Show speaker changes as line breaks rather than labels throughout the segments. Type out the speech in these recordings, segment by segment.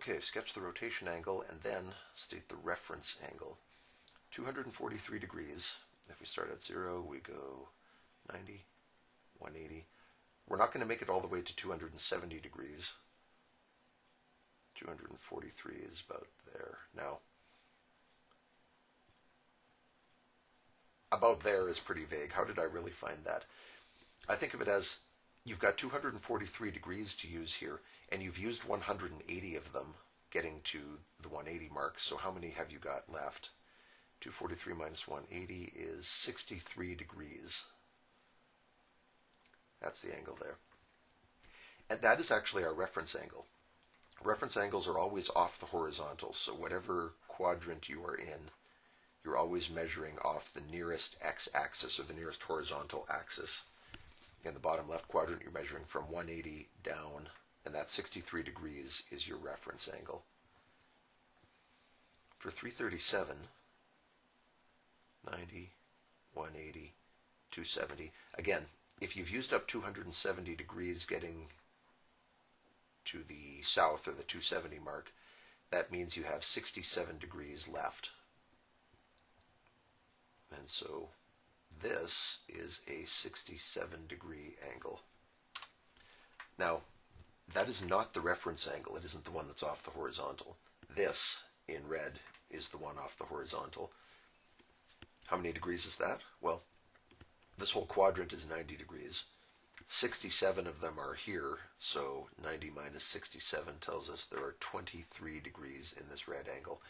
Okay, sketch the rotation angle and then state the reference angle. 243 degrees. If we start at 0, we go 90, 180. We're not going to make it all the way to 270 degrees. 243 is about there. Now, about there is pretty vague. How did I really find that? I think of it as you've got 243 degrees to use here, and you've used 180 of them getting to the 180 mark. So how many have you got left? 243 minus 180 is 63 degrees. That's the angle there. And that is actually our reference angle. Reference angles are always off the horizontal, so whatever quadrant you are in, you're always measuring off the nearest x-axis or the nearest horizontal axis. In the bottom left quadrant, you're measuring from 180 down, and that 63 degrees is your reference angle. For 337, 90, 180, 270. Again, if you've used up 270 degrees getting to the south or the 270 mark, that means you have 67 degrees left. And so this is a 67-degree angle. Now, that is not the reference angle. It isn't the one that's off the horizontal. This, in red, is the one off the horizontal. How many degrees is that? Well, this whole quadrant is 90 degrees. 67 of them are here, so 90 minus 67 tells us there are 23 degrees in this red angle.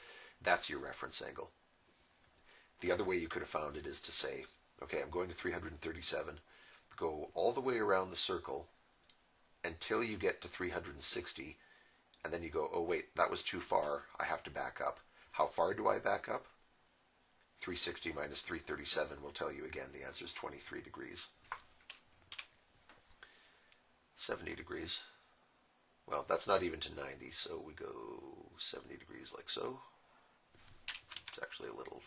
That's your reference angle. The other way you could have found it is to say, okay, I'm going to 337, go all the way around the circle until you get to 360, and then you go, oh wait, that was too far, I have to back up. How far do I back up? 360 minus 337 will tell you again the answer is 23 degrees. 70 degrees. Well, that's not even to 90, so we go 70 degrees like so. It's actually a little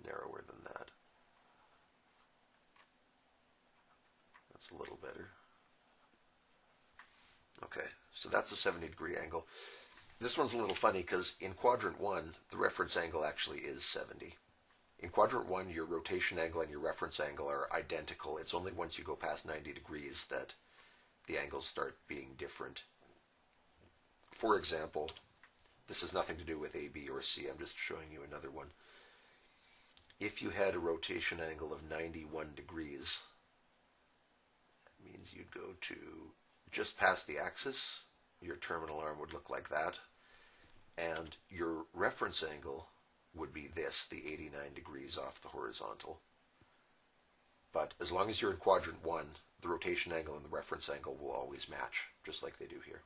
narrower than that. That's a little better. Okay, so that's a 70-degree angle. This one's a little funny because in quadrant 1, the reference angle actually is 70. In quadrant 1, your rotation angle and your reference angle are identical. It's only once you go past 90 degrees that the angles start being different. For example, this has nothing to do with A, B, or C. I'm just showing you another one. If you had a rotation angle of 91 degrees, that means you'd go to just past the axis. Your terminal arm would look like that. And your reference angle would be this, the 89 degrees off the horizontal. But as long as you're in quadrant 1, the rotation angle and the reference angle will always match, just like they do here.